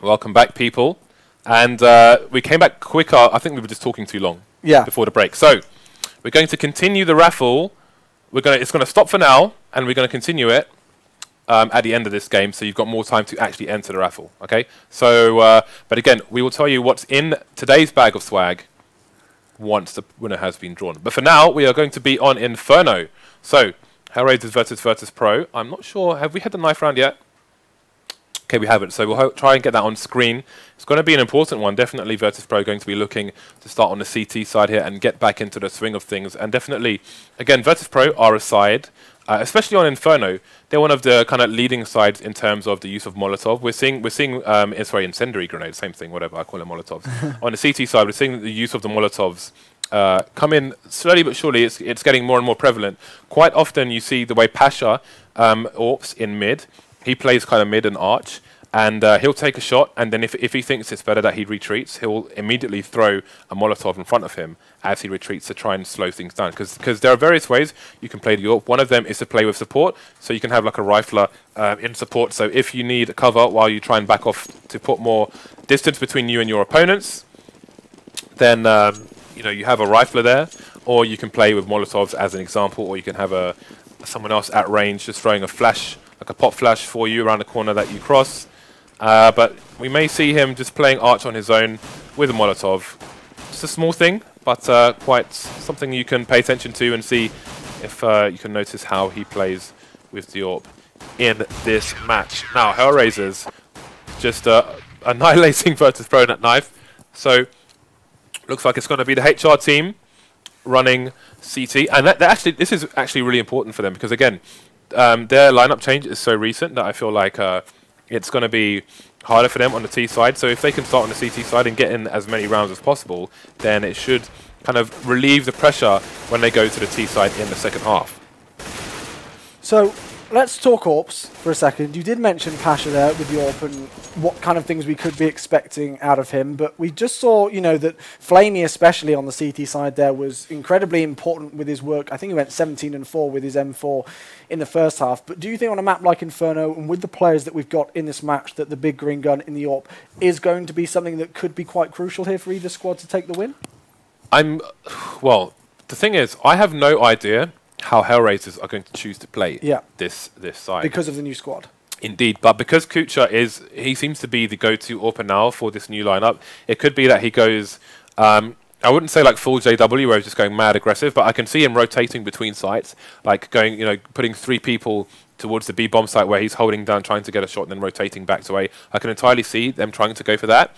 Welcome back, people. And we came back quicker. I think we were just talking too long before the break. So we're going to continue the raffle. It's going to stop for now, and we're going to continue it at the end of this game, so you've got more time to actually enter the raffle. Okay. So, but again, we will tell you what's in today's bag of swag once the winner has been drawn. But for now, we are going to be on Inferno. So, HellRaisers versus Virtus.pro. I'm not sure. Have we had the knife round yet? Okay, we haven't. So we'll try and get that on screen. It's going to be an important one. Definitely Virtus.pro going to be looking to start on the CT side here and get back into the swing of things. And definitely, again, Virtus.pro are a side, especially on Inferno. They're one of the kind of leading sides in terms of the use of Molotov. We're seeing sorry, incendiary grenades, same thing, whatever, I call them Molotovs. On the CT side, we're seeing the use of the Molotovs come in slowly but surely. It's getting more and more prevalent. Quite often you see the way Pasha AWPs in mid. He plays kind of mid and arch, and he'll take a shot, and then if he thinks it's better that he retreats, he'll immediately throw a Molotov in front of him as he retreats to try and slow things down. Because there are various ways you can play the AWP. One of them is to play with support, so you can have like a rifler in support. So if you need cover while you try and back off to put more distance between you and your opponents, then you know, you have a rifler there, or you can play with Molotovs as an example, or you can have someone else at range just throwing a flash, like a pop flash for you around the corner that you cross. But we may see him just playing arch on his own with a Molotov. Just a small thing, but quite something you can pay attention to and see if you can notice how he plays with the AWP in this match. Now, HellRaisers just annihilating Virtus.pro in that knife. So, looks like it's going to be the HR team running CT. And this is actually really important for them because, again, their lineup change is so recent that I feel like it's going to be harder for them on the T side. So if they can start on the CT side and get in as many rounds as possible, then it should kind of relieve the pressure when they go to the T side in the second half. So let's talk AWPs for a second. You did mention Pasha there with the AWP and what kind of things we could be expecting out of him, but we just saw, you know, that flamie, especially on the CT side there, was incredibly important with his work. I think he went 17 and 4 with his M4 in the first half. But do you think on a map like Inferno, and with the players that we've got in this match, that the big green gun in the AWP is going to be something that could be quite crucial here for either squad to take the win? Well, the thing is, I have no idea how HellRaisers are going to choose to play this side. Because of the new squad. Indeed, but because kucher he seems to be the go-to AWPer now for this new lineup, it could be that he goes, I wouldn't say like full JW where he's just going mad aggressive, but I can see him rotating between sites, like going, you know, putting 3 people towards the B-bomb site where he's holding down, trying to get a shot, and then rotating back to A. I can entirely see them trying to go for that.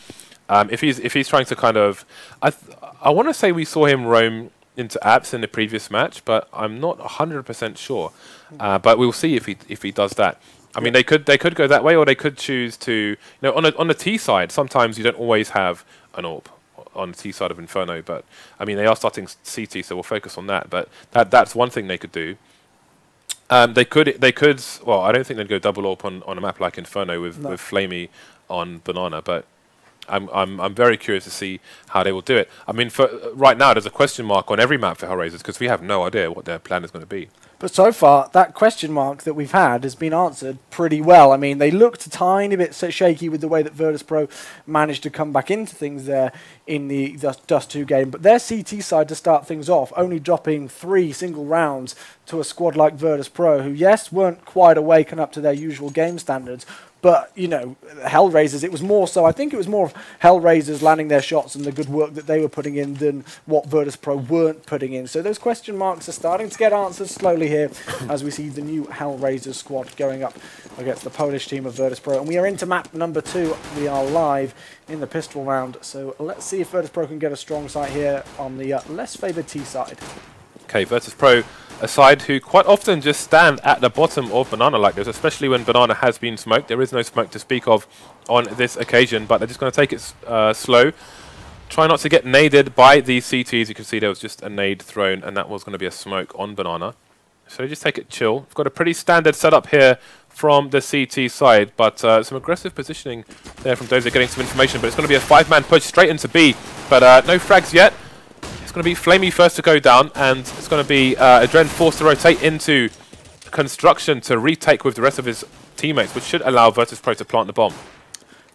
If he's trying to kind of, I want to say we saw him roam into apps in the previous match, but I'm not 100% sure. But we'll see if he does that. I mean, they could go that way, or they could choose to, you know, on the T side. Sometimes you don't always have an AWP on the T side of Inferno, but I mean they are starting CT, so we'll focus on that. But that's one thing they could do. They could. Well, I don't think they'd go double AWP on a map like Inferno with flamie on banana, but I'm very curious to see how they will do it. I mean, for right now, there's a question mark on every map for HellRaisers because we have no idea what their plan is going to be. But so far, that question mark that we've had has been answered pretty well. I mean, they looked a tiny bit shaky with the way that Virtus.pro managed to come back into things there in the Dust 2 game. But their CT side to start things off, only dropping 3 single rounds to a squad like Virtus.pro, who, yes, weren't quite awakened up to their usual game standards. But, you know, HellRaisers, it was more so, I think it was more of HellRaisers landing their shots and the good work that they were putting in than what Virtus.pro weren't putting in. So those question marks are starting to get answered slowly here as we see the new HellRaisers squad going up against the Polish team of Virtus.pro. And we are into map number 2. We are live in the pistol round. So let's see if Virtus.pro can get a strong side here on the less favoured T side. Okay, Virtus.pro, a side who quite often just stand at the bottom of banana like this, especially when banana has been smoked. There is no smoke to speak of on this occasion, but they're just going to take it slow. Try not to get naded by these CTs. You can see there was just a nade thrown, and that was going to be a smoke on banana. So just take it chill. We've got a pretty standard setup here from the CT side, but some aggressive positioning there from Dosia, getting some information, but it's going to be a 5-man push straight into B, but no frags yet. It's going to be flamie first to go down, and it's going to be AdreN forced to rotate into construction to retake with the rest of his teammates, which should allow Virtus.pro to plant the bomb.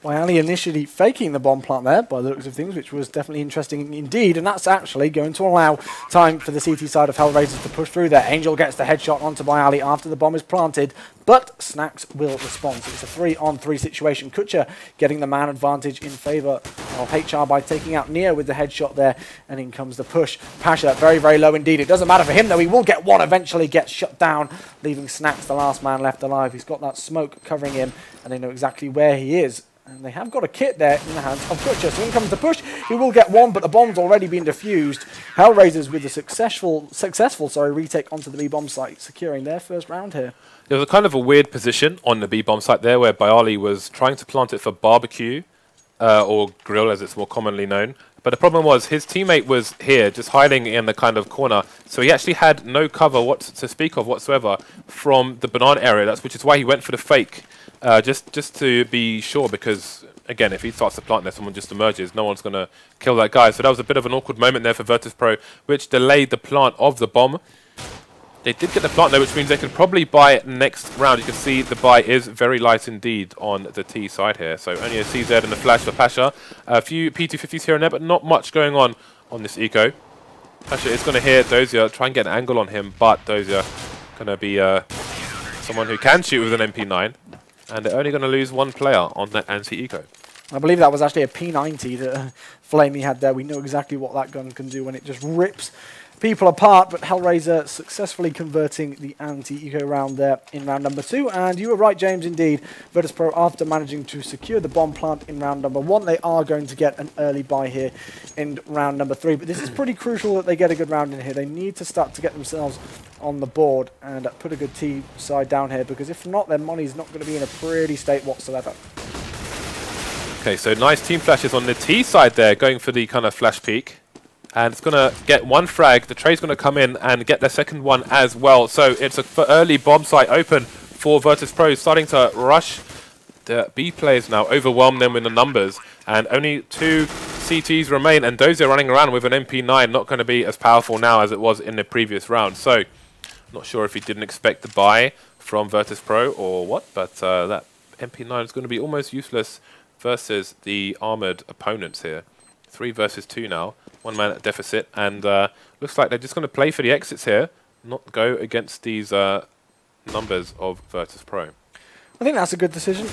byali initially faking the bomb plant there, by the looks of things, which was definitely interesting indeed, and that's actually going to allow time for the CT side of HellRaisers to push through there. Angel gets the headshot onto byali after the bomb is planted, but Snax will respond. So it's a 3-on-3 situation. Kucher getting the man advantage in favour of HR by taking out Neo with the headshot there, and in comes the push. Pasha, very, very low indeed. It doesn't matter for him, though. He will get one, eventually gets shut down, leaving Snax the last man left alive. He's got that smoke covering him, and they know exactly where he is. And they have got a kit there in the hands of Kucher. So in comes the push. He will get one, but the bomb's already been defused. HellRaisers with a successful retake onto the B-bomb site, securing their first round here. There was a kind of a weird position on the B-bomb site there where byali was trying to plant it for barbecue, or grill as it's more commonly known. But the problem was his teammate was here, just hiding in the kind of corner. So he actually had no cover to speak of whatsoever from the banana area. Which is why he went for the fake, just to be sure. Because again, if he starts to plant there, someone just emerges. No one's going to kill that guy. So that was a bit of an awkward moment there for Virtus.pro, which delayed the plant of the bomb. They did get the plant though, which means they could probably buy it next round. You can see the buy is very light indeed on the T side here. So only a CZ and a flash for Pasha. A few P250s here and there, but not much going on this eco. Pasha is going to hear Dosia, try and get an angle on him, but Dosia going to be someone who can shoot with an MP9. And they're only going to lose one player on that anti-eco. I believe that was actually a P90 that flamie had there. We know exactly what that gun can do when it just rips people apart, but HellRaiser successfully converting the anti-eco round there in round number 2. And you were right, James, indeed. Virtus.pro, after managing to secure the bomb plant in round number 1, they are going to get an early buy here in round number 3. But this is pretty crucial that they get a good round in here. They need to start to get themselves on the board and put a good T side down here, because if not, their money's not going to be in a pretty state whatsoever. Okay, so nice team flashes on the T side there, going for the kind of flash peek. And it's going to get one frag. The trade's going to come in and get their second one as well. So it's a early bomb site open for Virtus.pro, starting to rush the B players now, overwhelm them with the numbers. And only 2 CTs remain. And Dosia running around with an MP9, not going to be as powerful now as it was in the previous round. So not sure if he didn't expect the buy from Virtus.pro or what, but that MP9 is going to be almost useless versus the armored opponents here. 3 versus 2 now. 1 man at deficit, and looks like they're just going to play for the exits here, not go against these numbers of Virtus.pro. I think that's a good decision.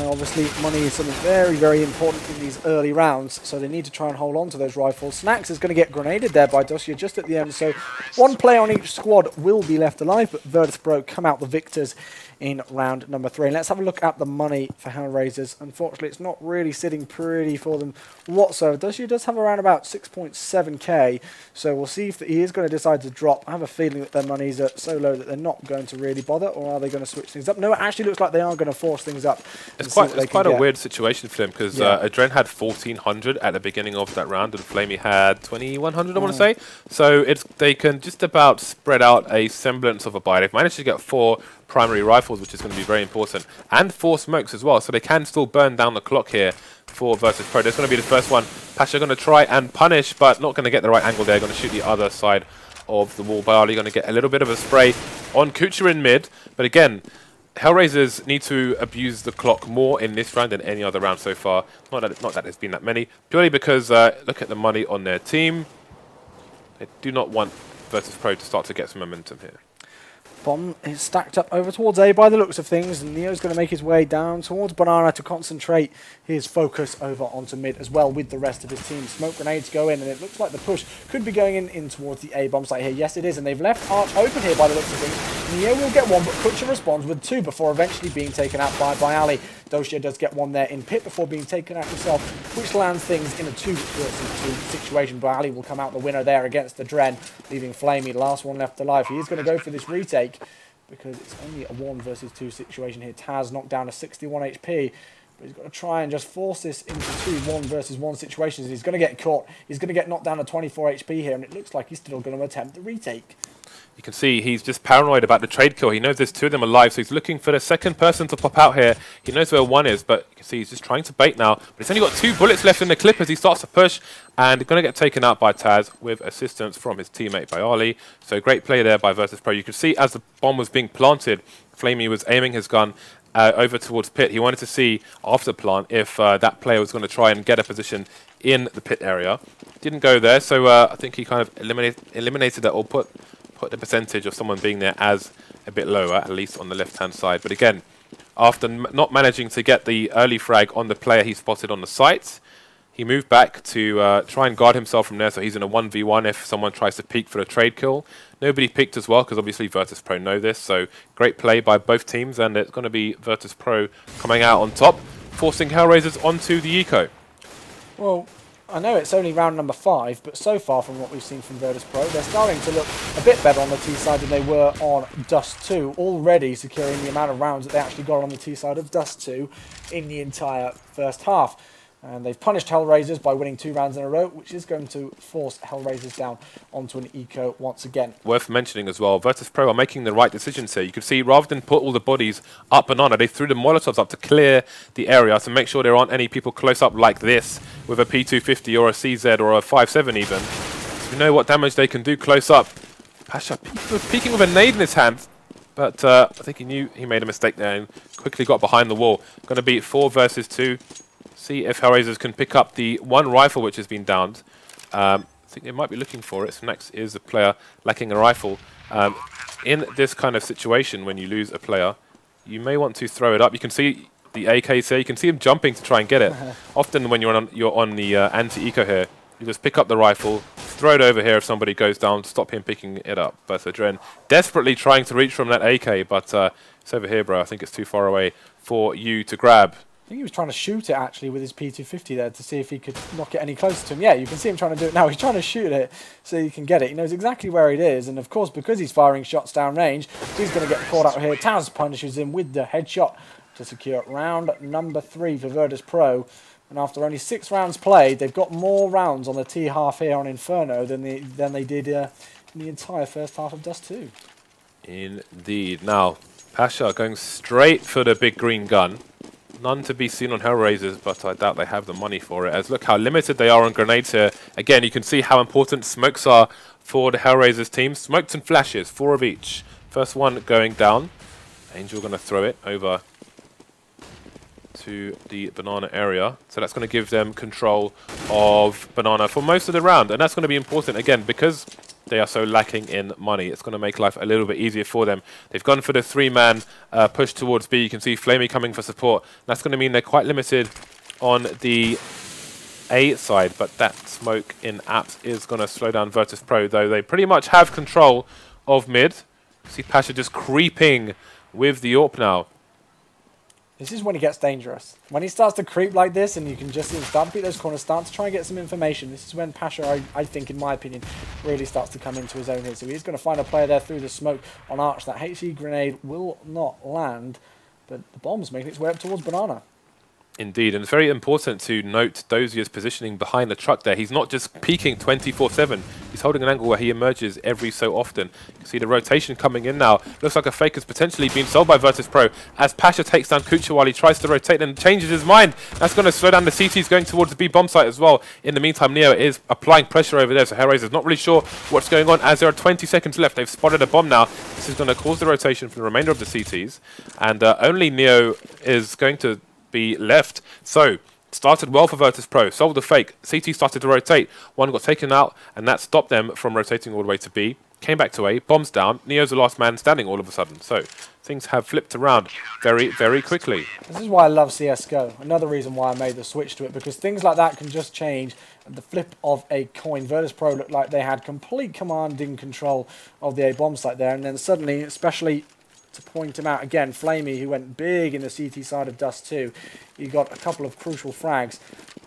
Obviously, money is something very, very important in these early rounds, so they need to try and hold on to those rifles. Snax is going to get grenaded there by Dosia just at the end, so 1 player on each squad will be left alive, but Virtus.pro come out the victors in round number 3. And let's have a look at the money for HellRaisers. Unfortunately, it's not really sitting pretty for them whatsoever. Dosia does have around about 6.7k, so we'll see if he is going to decide to drop. I have a feeling that their money's so low that they're not going to really bother, or are they going to switch things up? No, it actually looks like they are going to force things up. It's quite a weird situation for them, because AdreN had 1400 at the beginning of that round, and flamie had 2100, I want to say. So they can just about spread out a semblance of a buy. They've managed to get 4 primary rifles, which is going to be very important, and 4 smokes as well, so they can still burn down the clock here for Virtus.pro. There's going to be the first one. Pasha going to try and punish, but not going to get the right angle there. Going to shoot the other side of the wall. byali going to get a little bit of a spray on Kucher in mid, but again, HellRaisers need to abuse the clock more in this round than any other round so far. Not that there's been that many, purely because look at the money on their team. They do not want Virtus.pro to start to get some momentum here. Bomb is stacked up over towards A by the looks of things, and Neo's going to make his way down towards Banana to concentrate his focus over onto mid as well with the rest of his team. Smoke grenades go in, and it looks like the push could be going in towards the A bomb site here. Yes, it is, and they've left Arch open here by the looks of things. Neo will get one, but Kucher responds with 2 before eventually being taken out by byali. Dosia does get one there in pit before being taken out himself, which lands things in a 2 versus 2 situation. byali will come out the winner there against AdreN, leaving flamie, the last one left alive. He is going to go for this retake, because it's only a 1 versus 2 situation here. TaZ knocked down to 61 HP, but he's got to try and just force this into 2 1 versus 1 situations. He's going to get caught. He's going to get knocked down to 24 HP here, and it looks like he's still going to attempt the retake. You can see he's just paranoid about the trade kill. He knows there's 2 of them alive, so he's looking for the second person to pop out here. He knows where 1 is, but you can see he's just trying to bait now. But he's only got 2 bullets left in the clip as he starts to push, and going to get taken out by TaZ with assistance from his teammate byali. So great play there by Virtus.pro. You can see as the bomb was being planted, flamie was aiming his gun over towards pit. He wanted to see after plant if that player was going to try and get a position in the pit area. Didn't go there, so I think he kind of eliminated that, or put the percentage of someone being there as a bit lower, at least on the left-hand side. But again, after not managing to get the early frag on the player he spotted on the site, he moved back to try and guard himself from there, so he's in a 1v1 if someone tries to peek for a trade kill. Nobody peeked as well, because obviously Virtus.pro know this, so great play by both teams, and it's going to be Virtus.pro coming out on top, forcing HellRaisers onto the eco. Well, I know it's only round number 5, but so far from what we've seen from Virtus.pro, they're starting to look a bit better on the T side than they were on Dust 2, already securing the amount of rounds that they actually got on the T side of Dust 2 in the entire first half. And they've punished HellRaisers by winning 2 rounds in a row, which is going to force HellRaisers down onto an eco once again. Worth mentioning as well, Virtus.pro are making the right decisions here. You can see, rather than put all the bodies up and on, they threw the Molotovs up to clear the area to make sure there aren't any people close up like this with a P250 or a CZ or a 5.7 even. So you know what damage they can do close up. Pasha peeking with a nade in his hand, but I think he knew he made a mistake there and quickly got behind the wall. Going to be 4 versus 2. See if HellRaisers can pick up the 1 rifle which has been downed. I think they might be looking for it. Snax is a player lacking a rifle. In this kind of situation, when you lose a player, you may want to throw it up. You can see the AKs here. You can see him jumping to try and get it. Often when you're on the anti-eco here, you just pick up the rifle, throw it over here if somebody goes down, stop him picking it up. But AdreN desperately trying to reach from that AK, but it's over here, bro. I think it's too far away for you to grab. I think he was trying to shoot it actually with his P250 there to see if he could not get any closer to him. Yeah, you can see him trying to do it now. He's trying to shoot it so he can get it. He knows exactly where it is, and of course, because he's firing shots down range, he's going to get caught out here. TaZ punishes him with the headshot to secure round number 3 for Virtus.pro. And after only 6 rounds played, they've got more rounds on the T half here on Inferno than they did in the entire first half of Dust 2. Indeed. Now, Pasha going straight for the big green gun. None to be seen on HellRaisers, but I doubt they have the money for it, as look how limited they are on grenades here. Again, you can see how important smokes are for the HellRaisers team. Smokes and flashes, 4 of each. First one going down. Angel going to throw it over to the banana area. So that's going to give them control of banana for most of the round. And that's going to be important, again, because they are so lacking in money. It's going to make life a little bit easier for them. They've gone for the 3-man push towards B. You can see flamie coming for support. That's going to mean they're quite limited on the A side, but that smoke in apps is going to slow down Virtus.pro, though they pretty much have control of mid. You see Pasha just creeping with the AWP now. This is when he gets dangerous. When he starts to creep like this and you can just see him start to beat those corners, start to try and get some information. This is when Pasha, I think, in my opinion, really starts to come into his own here. So he's going to find a player there through the smoke on Arch. That HE grenade will not land, but the bomb's making its way up towards banana. Indeed, and it's very important to note Dosia's positioning behind the truck there. He's not just peeking 24/7. He's holding an angle where he emerges every so often. You can see the rotation coming in now. Looks like a fake has potentially been sold by Virtus.pro as Pasha takes down Kucher while he tries to rotate and changes his mind. That's going to slow down the CTs going towards the B bomb site as well. In the meantime, Neo is applying pressure over there, so HellRaisers not really sure what's going on as there are 20 seconds left. They've spotted a bomb now. This is going to cause the rotation for the remainder of the CTs, and only Neo is going to be left. So started well for Virtus.pro, sold the fake. CT started to rotate. One got taken out, and that stopped them from rotating all the way to B. Came back to A, bombs down. Neo's the last man standing all of a sudden. So things have flipped around very, very quickly. This is why I love CSGO. Another reason why I made the switch to it, because things like that can just change at the flip of a coin. Virtus.pro looked like they had complete command and control of the A bomb site there, and then suddenly, especially to point him out again, flamie, who went big in the CT side of Dust 2. He got a couple of crucial frags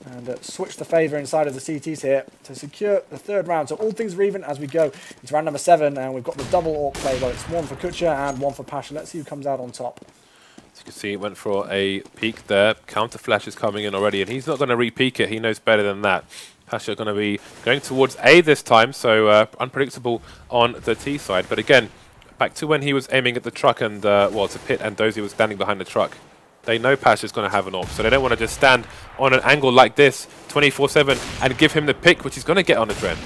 and switched the favour inside of the CTs here to secure the 3rd round. So all things are even as we go into round number 7, and we've got the double AWP play where it's 1 for Kucher and 1 for Pasha. Let's see who comes out on top. As you can see, it went for a peek there. Counter flash is coming in already, and he's not going to re-peek it. He knows better than that. Pasha going to be going towards A this time, so unpredictable on the T side. But again, back to when he was aiming at the truck and, well, to pit, and Dosia was standing behind the truck. They know Pasha's going to have an AWP, so they don't want to just stand on an angle like this 24/7 and give him the pick, which he's going to get on AdreN.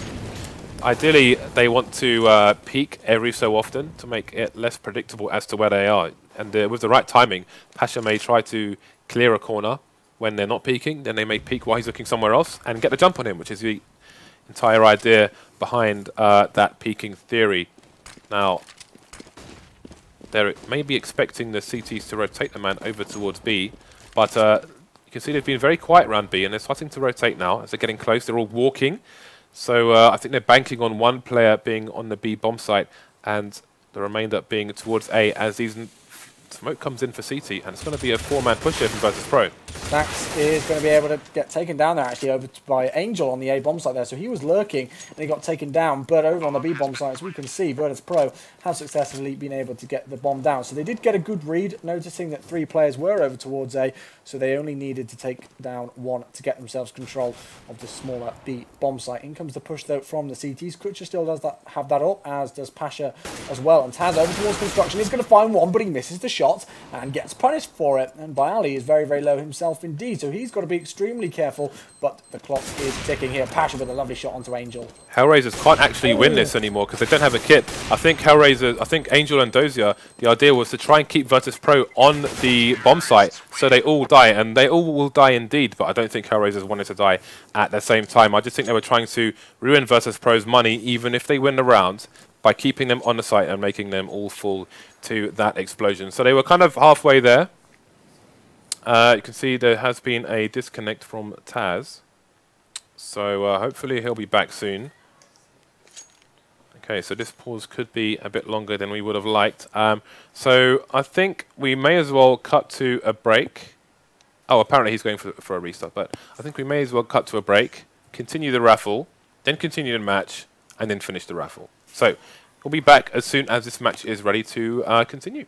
Ideally, they want to peek every so often to make it less predictable as to where they are. And with the right timing, Pasha may try to clear a corner when they're not peeking. Then they may peek while he's looking somewhere else and get the jump on him, which is the entire idea behind that peeking theory. Now, they're maybe expecting the CTs to rotate the man over towards B, but you can see they've been very quiet around B, and they're starting to rotate now as they're getting close. They're all walking. So I think they're banking on one player being on the B bomb site and the remainder being towards A as these smoke comes in for CT, and it's going to be a 4-man push here from Virtus.pro. Snax is going to be able to get taken down there, actually, over by Angel on the A bomb site there. So he was lurking and he got taken down, but over on the B bomb site, as we can see, Virtus.pro have successfully been able to get the bomb down. So they did get a good read, noticing that 3 players were over towards A, so they only needed to take down 1 to get themselves control of the smaller B bomb site. In comes the push, though, from the CTs. Kucher still does have that up, as does Pasha as well. And TaZ over towards construction. He's going to find 1, but he misses the shot and gets punished for it. And byali is very, very low himself indeed, so he's got to be extremely careful, but the clock is ticking here. Pasha with a lovely shot onto Angel. HellRaisers can't actually win this anymore because they don't have a kit. I think Angel and Dosia, the idea was to try and keep Virtus.pro on the bomb site so they all die, and they all will die indeed, but I don't think HellRaisers wanted to die at the same time. I just think they were trying to ruin Virtus.pro's money, even if they win the round, by keeping them on the site and making them all fall to that explosion. So they were kind of halfway there. You can see there has been a disconnect from TaZ. So hopefully he'll be back soon. Okay, so this pause could be a bit longer than we would have liked. So I think we may as well cut to a break. Oh, apparently he's going for a restart, but I think we may as well cut to a break, continue the raffle, then continue the match, and then finish the raffle. So we'll be back as soon as this match is ready to continue.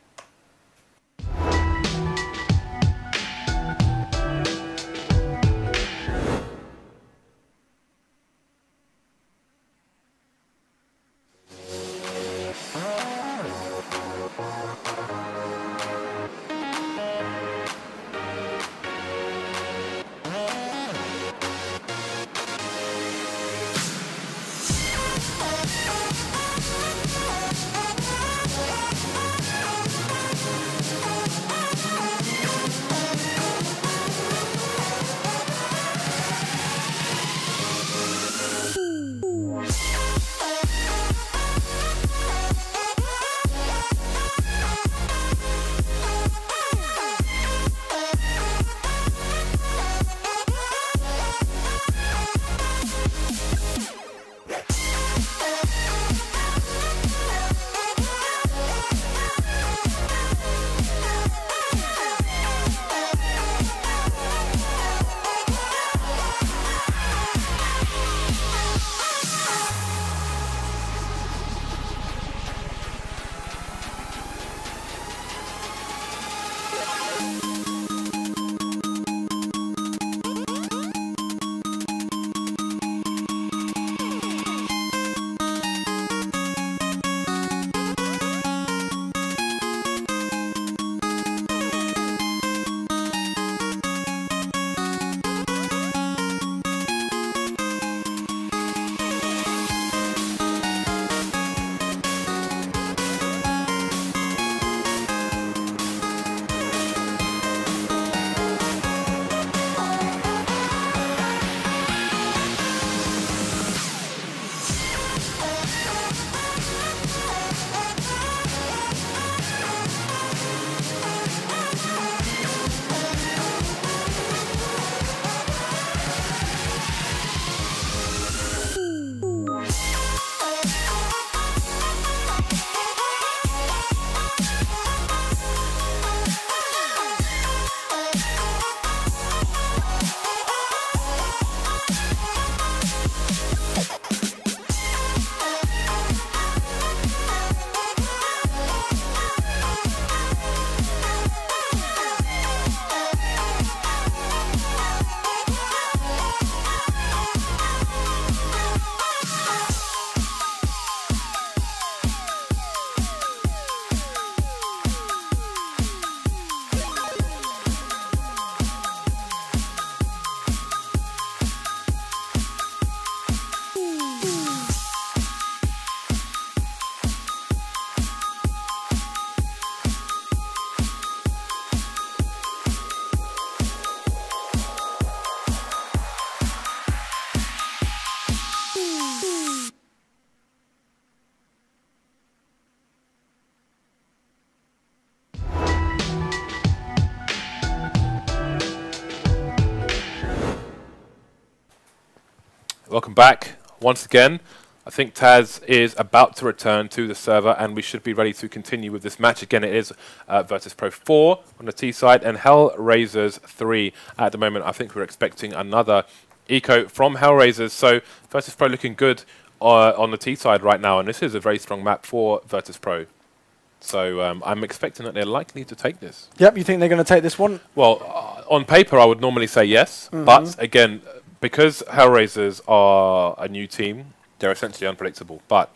Welcome back once again. I think TaZ is about to return to the server, and we should be ready to continue with this match. Again, it is Virtus.pro 4 on the T side and HellRaisers 3 at the moment. I think we're expecting another eco from HellRaisers. So Virtus.pro looking good on the T side right now, and this is a very strong map for Virtus.pro. So I'm expecting that they're likely to take this. Yep, you think they're going to take this one? Well, on paper, I would normally say yes. But again, because HellRaisers are a new team, they're essentially unpredictable. But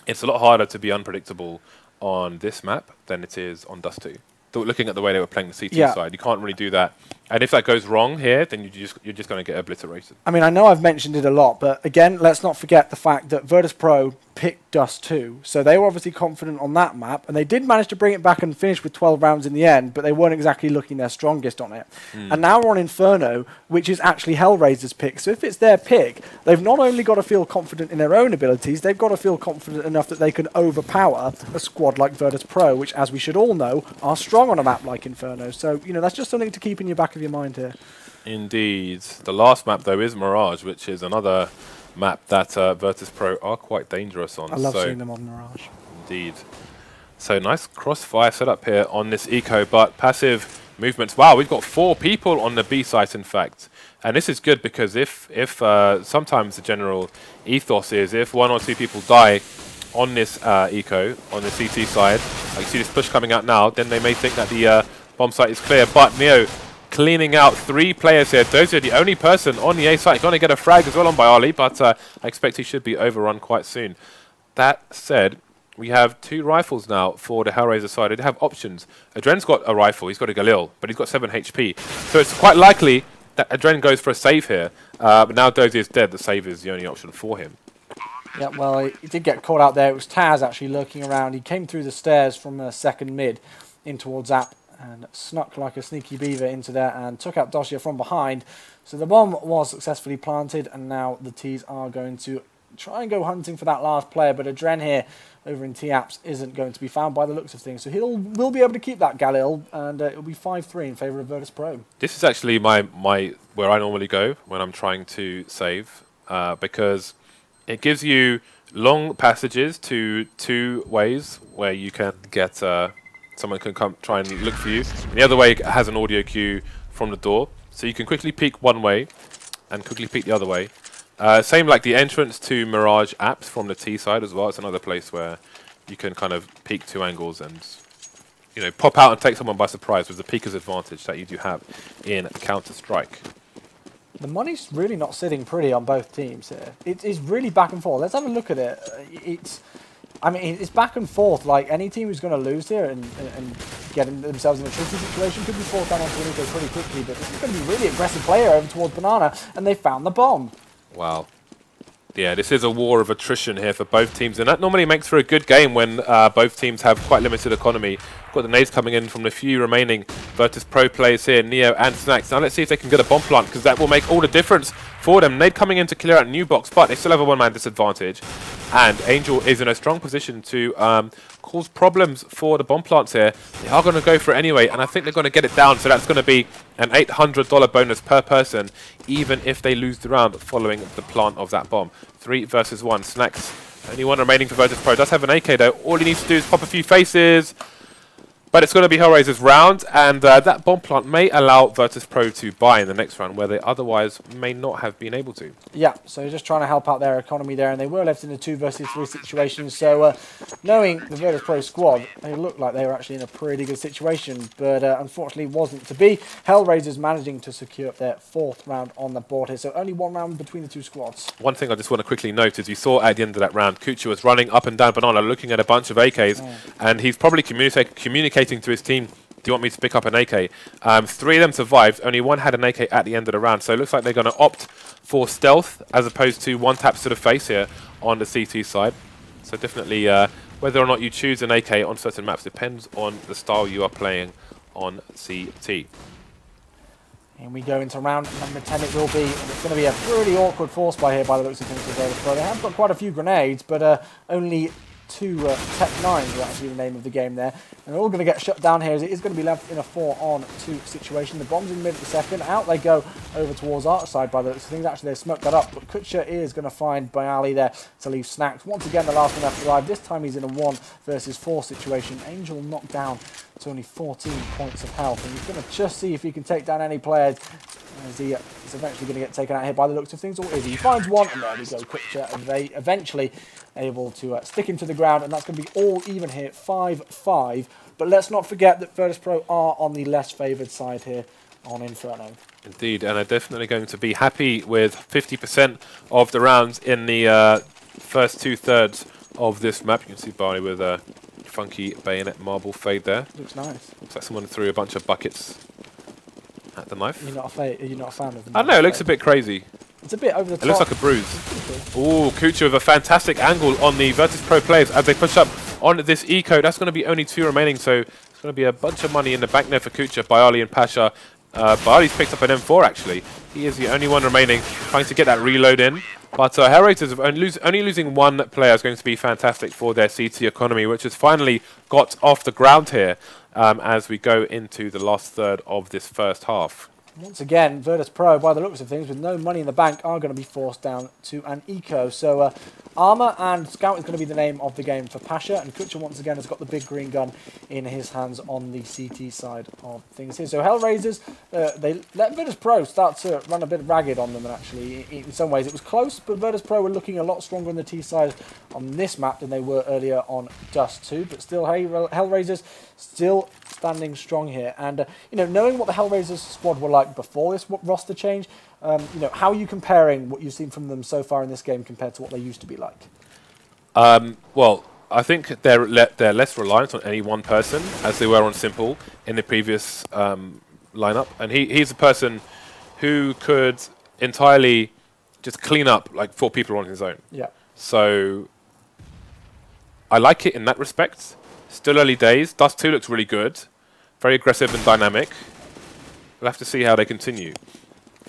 it's a lot harder to be unpredictable on this map than it is on Dust 2. Looking at the way they were playing the CT side, you can't really do that. And if that goes wrong here, then you're just going to get obliterated. I mean, I know I've mentioned it a lot, but again, let's not forget the fact that Virtus.pro picked Dust 2. So they were obviously confident on that map, and they did manage to bring it back and finish with 12 rounds in the end, but they weren't exactly looking their strongest on it. And now we're on Inferno, which is actually HellRaisers' pick. So if it's their pick, they've not only got to feel confident in their own abilities, they've got to feel confident enough that they can overpower a squad like Virtus.pro, which, as we should all know, are strong on a map like Inferno. So, you know, that's just something to keep in your back of your mind here. Indeed. The last map, though, is Mirage, which is another map that Virtus.pro are quite dangerous on. I love seeing them on Mirage. Indeed. So nice crossfire setup here on this eco, but passive movements. Wow, we've got 4 people on the B site, in fact. And this is good because if sometimes the general ethos is if 1 or 2 people die on this eco, on the CT side, like you see this push coming out now, then they may think that the bomb site is clear. But Neo cleaning out 3 players here. Dosia, the only person on the A site, going to get a frag as well on byali, but I expect he should be overrun quite soon. That said, we have 2 rifles now for the HellRaiser side. They have options. AdreN's got a rifle, he's got a Kirill, but he's got 7 HP. So it's quite likely that AdreN goes for a save here. But now Dosia is dead, the save is the only option for him. Yeah, well, he did get caught out there. It was TaZ actually lurking around. He came through the stairs from second mid in towards App and snuck like a sneaky beaver into there and took out Dosia from behind. So the bomb was successfully planted, and now the T's are going to try and go hunting for that last player, but AdreN here over in T-Apps isn't going to be found by the looks of things. So will be able to keep that Kirill, and it'll be 5-3 in favour of Virtus.pro. This is actually my where I normally go when I'm trying to save, because it gives you long passages to 2 ways where you can get someone can come try and look for you. And the other way has an audio cue from the door, so you can quickly peek one way and quickly peek the other way. Same like the entrance to Mirage apps from the T side as well. It's another place where you can kind of peek 2 angles and, you know, pop out and take someone by surprise with the peeker's advantage that you do have in Counter-Strike. The money's really not sitting pretty on both teams here. It is really back and forth. Let's have a look at it. I mean, it's back and forth. Like, any team who's going to lose here and get themselves in a tricky situation could be forced down onto Eco pretty quickly. But this is going to be really aggressive player over towards Banana, and they found the bomb. Wow. Yeah, this is a war of attrition here for both teams, and that normally makes for a good game when both teams have quite limited economy. Got the nades coming in from the few remaining Virtus.pro players here, Neo and Snax. Now let's see if they can get a bomb plant, because that will make all the difference for them. Nade coming in to clear out new box, but they still have a 1-man disadvantage. And Angel is in a strong position to cause problems for the bomb plants here. They are going to go for it anyway, and I think they're going to get it down, so that's going to be an $800 bonus per person, even if they lose the round following the plant of that bomb. 3 versus 1. Snax, only 1 remaining for Virtus.pro. Does have an AK though. All he needs to do is pop a few faces. But it's going to be HellRaisers' round, and that bomb plant may allow Virtus.pro to buy in the next round, where they otherwise may not have been able to. Yeah, so just trying to help out their economy there, and they were left in a 2 versus 3 situation. So knowing the Virtus.pro squad, they looked like they were actually in a pretty good situation, but unfortunately wasn't to be. HellRaisers managing to secure their 4th round on the board here, so only 1 round between the 2 squads. One thing I just want to quickly note is you saw at the end of that round, Kucher was running up and down Banana looking at a bunch of AKs, and he's probably communicating to his team, do you want me to pick up an AK? 3 of them survived, only 1 had an AK at the end of the round, so it looks like they're going to opt for stealth as opposed to 1 taps to the face here on the CT side. So definitely whether or not you choose an AK on certain maps depends on the style you are playing on CT. And we go into round number 10 it will be, and it's going to be a pretty awkward force buy here by the looks of things. They have got quite a few grenades, but only two Tech 9s are actually the name of the game there. And they're all going to get shut down here as it is going to be left in a 4-on-2 situation. The bomb's in mid at the second. Out they go over towards our side by the looks of things. Actually, they smoked that up. But Kucher is going to find byali there to leave Snax. Once again, the last one left alive. This time he's in a 1 versus 4 situation. Angel knocked down to only 14 points of health. And he's going to just see if he can take down any players. As he is eventually going to get taken out here by the looks of things. Or is he? He finds one, and there we go. Kucher eventually able to stick him to the ground, and that's going to be all even here, 5-5. But let's not forget that Virtus.pro are on the less favoured side here on Inferno. Indeed, and are definitely going to be happy with 50% of the rounds in the first 2/3 of this map. You can see byali with a funky bayonet marble fade there. Looks nice. Looks like someone threw a bunch of buckets at the knife. You're not a fan of the I don't know, it looks a bit crazy. It's a bit over the top. It looks like a bruise. Ooh, Kucher with a fantastic angle on the Virtus.pro players as they push up on this eco. That's going to be only 2 remaining, so it's going to be a bunch of money in the bank there for Kucher, byali and Pasha. byali's picked up an M4 actually. He is the only one remaining, trying to get that reload in. But HellRaisers only losing 1 player is going to be fantastic for their CT economy, which has finally got off the ground here as we go into the last third of this first half. Once again, Virtus.pro, by the looks of things, with no money in the bank, are going to be forced down to an eco. So Armour and Scout is going to be the name of the game for Pasha, and Kucher once again has got the big green gun in his hands on the CT side of things here. So HellRaisers, they let Virtus.pro start to run a bit ragged on them, and actually, in some ways, it was close, but Virtus.pro were looking a lot stronger on the T side on this map than they were earlier on Dust 2, but still, HellRaisers still standing strong here. And you know, knowing what the HellRaisers squad were like before this roster change, you know, how are you comparing what you've seen from them so far in this game compared to what they used to be like? Well, I think they're less reliant on any one person as they were on Simple in the previous lineup, and he's a person who could entirely just clean up like 4 people on his own. Yeah. So I like it in that respect. Still early days. Dust 2 looks really good. Very aggressive and dynamic. We'll have to see how they continue.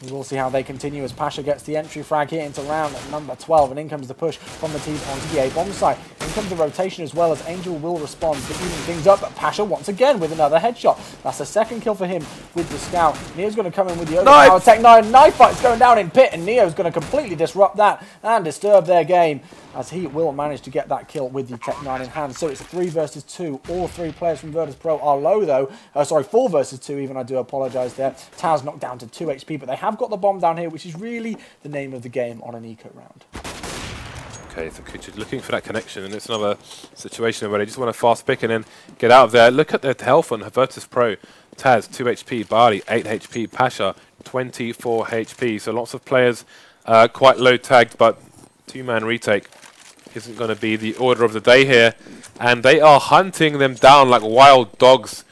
We'll see how they continue as Pasha gets the entry frag here into round number 12, and in comes the push from the team onto the A-bomb site. In comes the rotation as well as Angel will respond to even things up, but Pasha once again with another headshot. That's the second kill for him with the Scout. Neo's going to come in with the overpowered Tech 9. Knife fight's going down in pit, and Neo's going to completely disrupt that and disturb their game, as he will manage to get that kill with the Tech 9 in hand. So it's 3 versus 2. All 3 players from Virtus.pro are low though. Sorry, 4 versus 2 even, I do apologise there. TaZ knocked down to 2 HP, but they have got the bomb down here, which is really the name of the game on an eco round. Okay, so Kucher looking for that connection, and it's another situation where they just want to fast pick and then get out of there. Look at the health on Virtus.pro. TaZ, 2 HP, byali, 8 HP, Pasha, 24 HP. So lots of players quite low tagged, but 2-man retake isn't going to be the order of the day here. And they are hunting them down like wild dogs.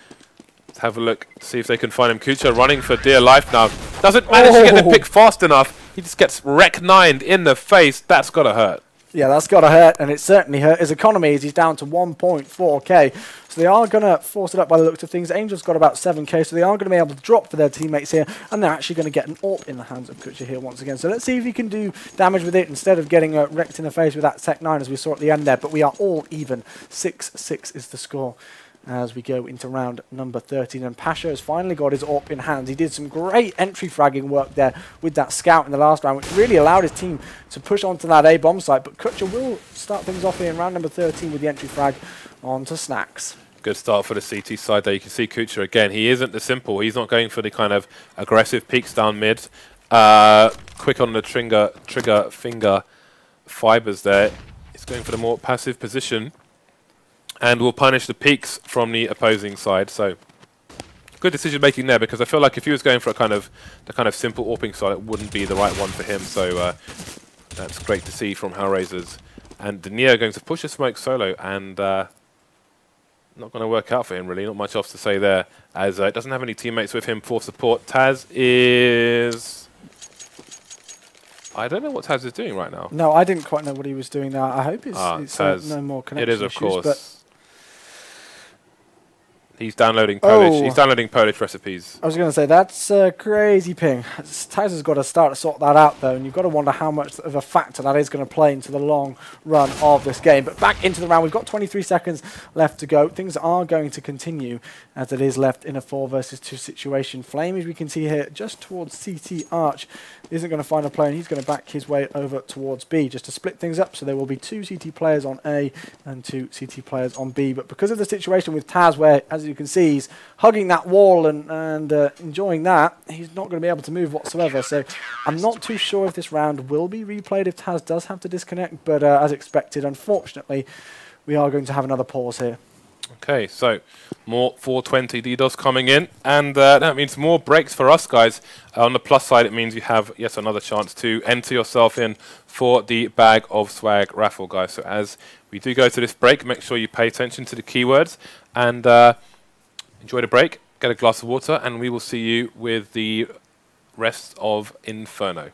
Let's have a look, see if they can find him. Kucher running for dear life now. Doesn't manage to get the pick fast enough. He just gets wreck-9'd in the face. That's got to hurt. Yeah, that's got to hurt, and it certainly hurt his economy as he's down to 1.4k. So they are going to force it up by the looks of things. Angel's got about 7k, so they are going to be able to drop for their teammates here, and they're actually going to get an AWP in the hands of Kucher here once again. So let's see if he can do damage with it instead of getting wrecked in the face with that Tech 9 as we saw at the end there. But we are all even. 6-6 is the score as we go into round number 13, and Pasha has finally got his AWP in hand. He did some great entry fragging work there with that Scout in the last round, which really allowed his team to push onto that A-bomb site, but Kucher will start things off here in round number 13 with the entry frag onto Snax. Good start for the CT side there. You can see Kucher again. He isn't the simple. He's not going for the kind of aggressive peeks down mid. Quick on the trigger finger fibers there. He's going for the more passive position, and will punish the peaks from the opposing side. So good decision making there, because I feel like if he was going for the kind of simple AWPing style, it wouldn't be the right one for him. So that's great to see from HellRaisers. And Neo going to push a smoke solo, and not going to work out for him really. Not much else to say there, as it doesn't have any teammates with him for support. TaZ is... I don't know what TaZ is doing right now. No, I didn't quite know what he was doing there. I hope it's no more connection issues. It is, of course. He's downloading Polish. He's downloading Polish recipes. I was going to say, that's a crazy ping. TaZ has got to start to sort that out, though, and you've got to wonder how much of a factor that is going to play into the long run of this game. But back into the round, we've got 23 seconds left to go. Things are going to continue as it is left in a 4 versus 2 situation. Flame, as we can see here, just towards CT Arch, isn't going to find a player, and he's going to back his way over towards B just to split things up. So there will be 2 CT players on A and 2 CT players on B. But because of the situation with TaZ, where, as you can see, he's hugging that wall and enjoying that, he's not going to be able to move whatsoever. So I'm not too sure if this round will be replayed if TaZ does have to disconnect, but as expected, unfortunately, we are going to have another pause here. Okay, so more 420 DDoS coming in, and that means more breaks for us, guys. On the plus side, it means you have yet another chance to enter yourself in for the bag of swag raffle, guys. So as we do go to this break, make sure you pay attention to the keywords and enjoy the break, get a glass of water, and we will see you with the rest of Inferno.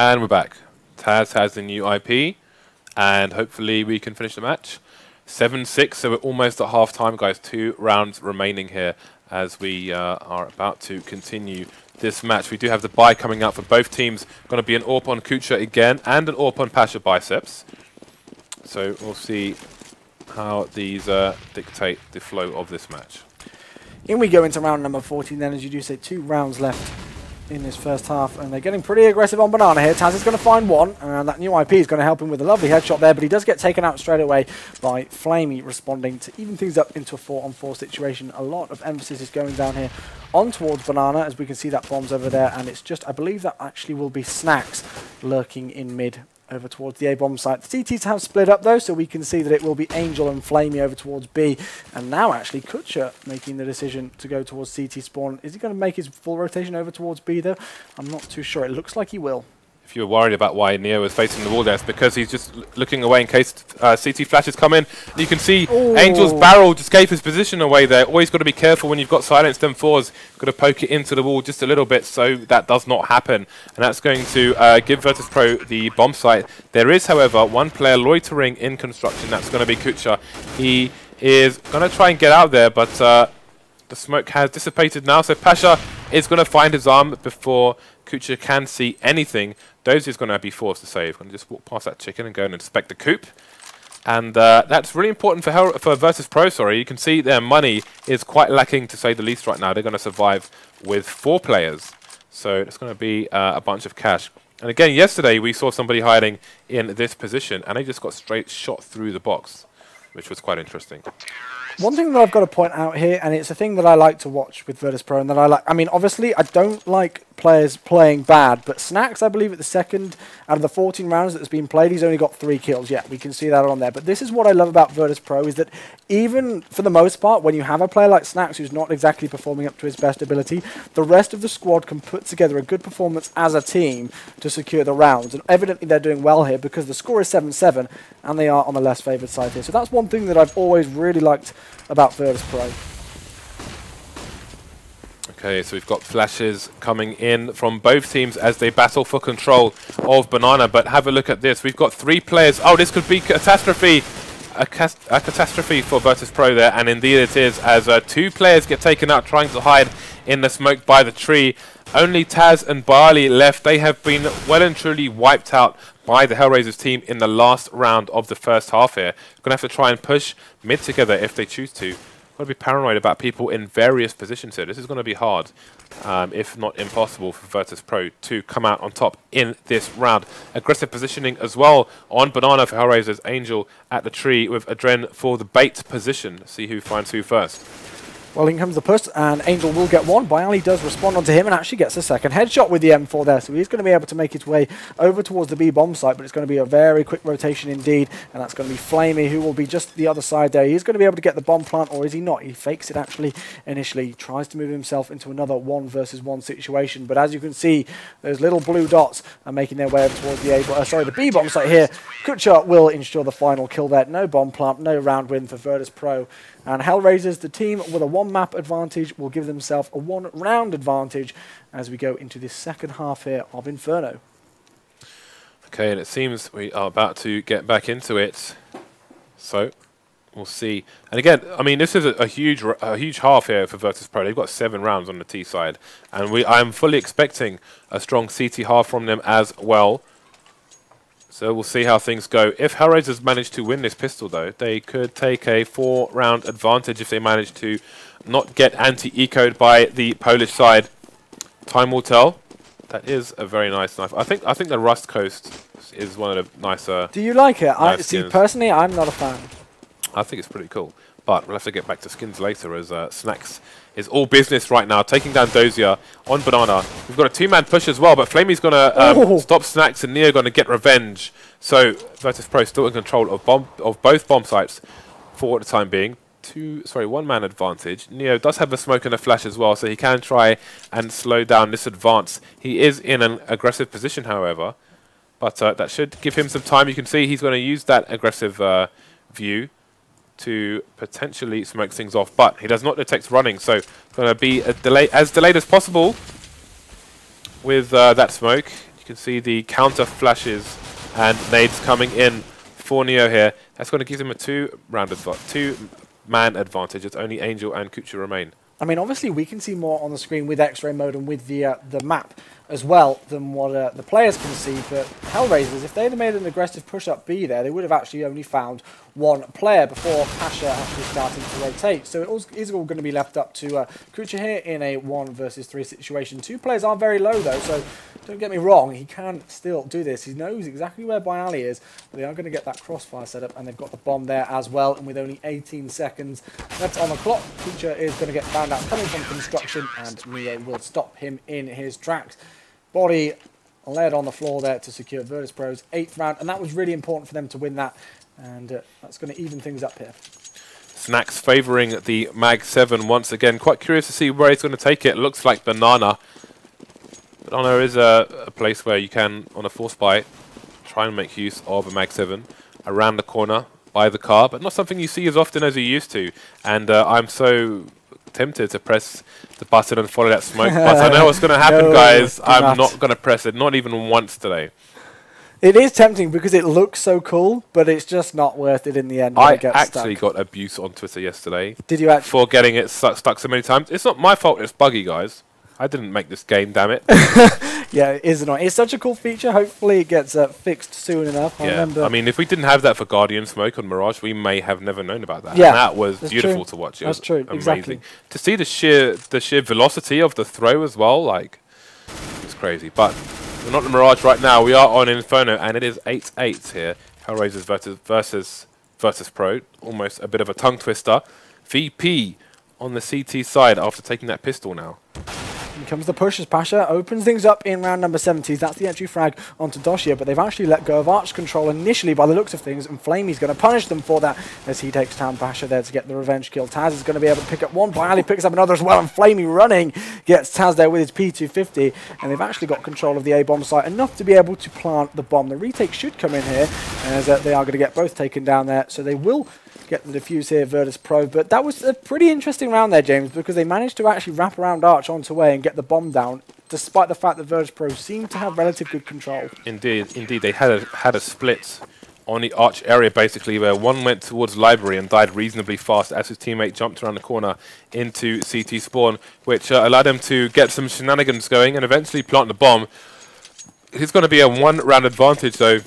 And we're back. TaZ has the new IP, and hopefully we can finish the match. 7-6, so we're almost at half-time, guys. 2 rounds remaining here as we are about to continue this match. We do have the bye coming out for both teams. Going to be an AWP on kucher again, and an AWP on pasha biceps. So we'll see how these dictate the flow of this match. In we go into round number 14 then, as you do say, 2 rounds left in this first half, and they're getting pretty aggressive on banana here. TaZ is going to find one, and that new IP is going to help him with a lovely headshot there, but he does get taken out straight away by flamie, responding to even things up into a 4-on-4 situation. A lot of emphasis is going down here on towards banana, as we can see that bomb's over there, and it's just, I believe that actually will be Snax lurking in mid over towards the A-bomb site. The CTs have split up though, so we can see that it will be Angel and flamie over towards B. And now actually kucher making the decision to go towards CT spawn. Is he going to make his full rotation over towards B though? I'm not too sure. It looks like he will. If you were worried about why Neo was facing the wall there, it's because he's just looking away in case CT flashes come in. You can see Angel's barrel just gave his position away there. Always got to be careful when you've got silenced M4s. Got to poke it into the wall just a little bit so that does not happen. And that's going to give Virtus.pro the bomb site. There is, however, one player loitering in construction. That's going to be kucher. He is going to try and get out there, but the smoke has dissipated now. So pasha is going to find his arm before kucher can see anything. Dosia is going to be forced to save. Going to just walk past that chicken and go and inspect the coop. And that's really important for Virtus.pro, sorry. You can see their money is quite lacking, to say the least, right now. They're going to survive with 4 players. So it's going to be a bunch of cash. And again, yesterday we saw somebody hiding in this position, and they just got straight shot through the box, which was quite interesting. One thing that I've got to point out here, and it's a thing that I like to watch with Virtus.pro, and that I like, I mean, obviously, I don't like players playing bad, but Snax, I believe, at the second out of the 14 rounds that has been played, he's only got 3 kills. Yeah, we can see that on there. But this is what I love about Virtus.pro, is that even for the most part, when you have a player like Snax who's not exactly performing up to his best ability, the rest of the squad can put together a good performance as a team to secure the rounds. And evidently they're doing well here because the score is 7-7, and they are on the less favoured side here. So that's one thing that I've always really liked about Virtus.pro. Okay, so we've got flashes coming in from both teams as they battle for control of Banana. But have a look at this. We've got 3 players. Oh, this could be catastrophe. A catastrophe for Virtus.pro there, and indeed it is, as 2 players get taken out trying to hide in the smoke by the tree. Only TaZ and byali left. They have been well and truly wiped out by the HellRaisers team in the last round of the first half here. Going to have to try and push mid together if they choose to. Got to be paranoid about people in various positions here. This is going to be hard, if not impossible, for Virtus.pro to come out on top in this round. Aggressive positioning as well on Banana for HellRaisers. Angel at the tree with AdreN for the bait position. See who finds who first. Well, in comes the push, and Angel will get one. byali does respond onto him and actually gets a second headshot with the M4 there, so he's going to be able to make his way over towards the B bomb site, but it's going to be a very quick rotation indeed, and that's going to be flamie, who will be just the other side there. He's going to be able to get the bomb plant, or is he not? He fakes it actually initially, tries to move himself into another 1-versus-1 situation, but as you can see, those little blue dots are making their way over towards the B bomb site here. Kucher will ensure the final kill there. No bomb plant, no round win for Virtus.pro. And HellRaisers, the team with a 1-map advantage, will give themselves a 1-round advantage as we go into this second half here of Inferno. Okay, and it seems we are about to get back into it. So, we'll see. And again, I mean, this is a huge half here for Virtus.pro. They've got 7 rounds on the T side. And I'm fully expecting a strong CT half from them as well. So we'll see how things go. If HellRaisers manage to win this pistol, though, they could take a 4-round advantage if they manage to not get anti-ecoed by the Polish side. Time will tell. That is a very nice knife. I think the Rust Coast is one of the nicer. Do you like it? See, personally, I'm not a fan. I think it's pretty cool. But we'll have to get back to skins later, as Snax is all business right now, taking down Dosia on Banana. We've got a 2-man push as well, but flamie's going to stop Snax, and Neo going to get revenge. So Virtus.pro still in control of both bomb sites for the time being. 1-man advantage. Neo does have a smoke and a flash as well, so he can try and slow down this advance. He is in an aggressive position, however, but that should give him some time. You can see he's going to use that aggressive view to potentially smoke things off, but he does not detect running, so going to be as delayed as possible with that smoke. You can see the counter flashes and nades coming in for Neo here. That's going to give him a 2-man advantage. It's only Angel and Kucher remain. I mean, obviously we can see more on the screen with X-ray mode and with the map as well than what the players can see, but HellRaisers, if they'd have made an aggressive push-up B there, they would have actually only found 1 player before Pasha actually starting to rotate. So it is all going to be left up to Kucher here in a 1-versus-3 situation. 2 players are very low though, so don't get me wrong, he can still do this. He knows exactly where byali is, but they are going to get that crossfire set up, and they've got the bomb there as well, and with only 18 seconds left on the clock, Kucher is going to get found out coming from construction, and Neo will stop him in his tracks. Body laid on the floor there to secure Virtus.pro's 8th round, and that was really important for them to win that, and that's going to even things up here. Snax favouring the Mag 7 once again. Quite curious to see where he's going to take it. Looks like Banana. Banana is a place where you can, on a force buy, try and make use of a Mag 7 around the corner by the car, but not something you see as often as you used to. And I'm so tempted to press the button and follow that smoke, but I know what's going to happen, guys. I'm not going to press it, not even once today. It is tempting because it looks so cool, but it's just not worth it in the end. I actually got abuse on Twitter yesterday. Did you actually? For getting it stuck so many times. It's not my fault, it's buggy, guys. I didn't make this game, damn it. Yeah, it is annoying. It's such a cool feature. Hopefully it gets fixed soon enough. I mean, if we didn't have that for Guardian Smoke on Mirage, we may have never known about that. Yeah, and that was beautiful to watch. It was amazing. Exactly. To see the sheer velocity of the throw as well, like, it's crazy. But We're not the Mirage right now. We are on Inferno, and it is 8-8 here. HellRaisers versus Virtus.pro. Almost a bit of a tongue twister. VP on the CT side after taking that pistol now. Here comes the push as Pasha opens things up in round number 70. That's the entry frag onto Dosia, but they've actually let go of arch control initially by the looks of things, and flamie's going to punish them for that as he takes down Pasha there to get the revenge kill. TaZ is going to be able to pick up one, byali picks up another as well, and flamie running gets TaZ there with his P250, and they've actually got control of the A bomb site enough to be able to plant the bomb. The retake should come in here as they are going to get both taken down there, so they will get the defuse here, Virtus.pro. But that was a pretty interesting round there, James, because they managed to actually wrap around arch onto way and get the bomb down, despite the fact that Virtus.pro seemed to have relative good control. Indeed, indeed. They had a split on the arch area, basically, where one went towards library and died reasonably fast as his teammate jumped around the corner into CT spawn, which allowed him to get some shenanigans going and eventually plant the bomb. It's going to be a one-round advantage, though,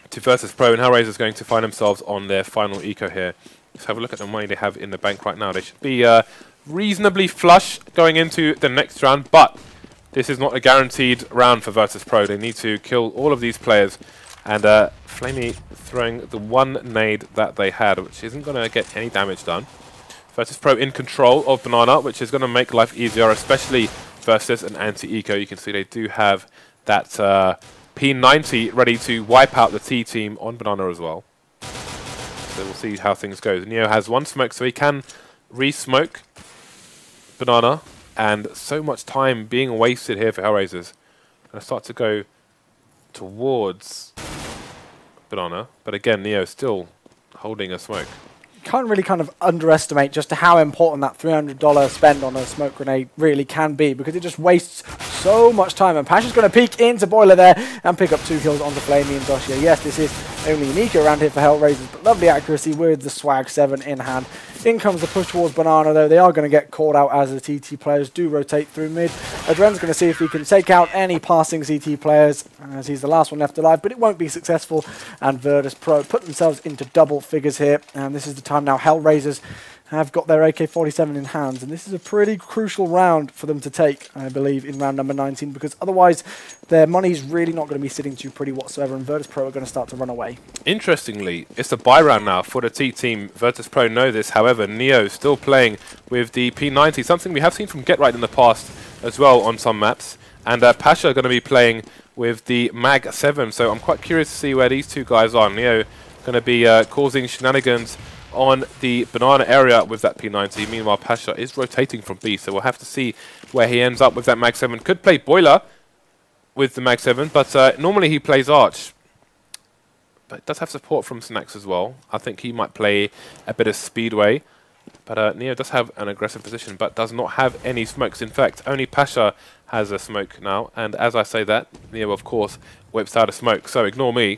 to Virtus.pro, and HellRaisers going to find themselves on their final eco here. Let's have a look at the money they have in the bank right now. They should be reasonably flush going into the next round, but this is not a guaranteed round for Virtus.pro. They need to kill all of these players, and flamie throwing the one nade that they had, which isn't going to get any damage done. Virtus.pro in control of Banana, which is going to make life easier, especially versus an anti-eco. You can see they do have that P90 ready to wipe out the T team on Banana as well. So we'll see how things go. Neo has one smoke, so he can re-smoke Banana, and so much time being wasted here for HellRaisers. Going to start to go towards Banana, but again, Neo still holding a smoke. Can't really kind of underestimate just how important that $300 spend on a smoke grenade really can be, because it just wastes so much time. And Pasha's going to peek into Boiler there and pick up 2 kills onto flamie and Dosia. Yes, this is only an eco around here for HellRaisers, but lovely accuracy with the Swag 7 in hand. In comes the push towards Banana, though. They are going to get caught out as the TT players do rotate through mid. AdreN's going to see if he can take out any passing CT players, as he's the last one left alive, but it won't be successful. And Virtus.pro put themselves into double figures here, and this is the time now HellRaisers have got their AK-47 in hands, and this is a pretty crucial round for them to take, I believe, in round number 19, because otherwise their money's really not going to be sitting too pretty whatsoever, and Virtus.pro are going to start to run away. Interestingly, it's a buy round now for the T team. Virtus.pro know this, however, Neo still playing with the P90, something we have seen from GetRight in the past as well on some maps, and Pasha are going to be playing with the Mag 7, so I'm quite curious to see where these two guys are. Neo going to be causing shenanigans on the Banana area with that P90. Meanwhile, Pasha is rotating from B, so we'll have to see where he ends up with that Mag 7. Could play Boiler with the Mag 7, but normally he plays Arch. But it does have support from Snax as well. I think he might play a bit of Speedway. But Neo does have an aggressive position, but does not have any smokes. In fact, only Pasha has a smoke now. And as I say that, Neo, of course, whips out a smoke. So ignore me.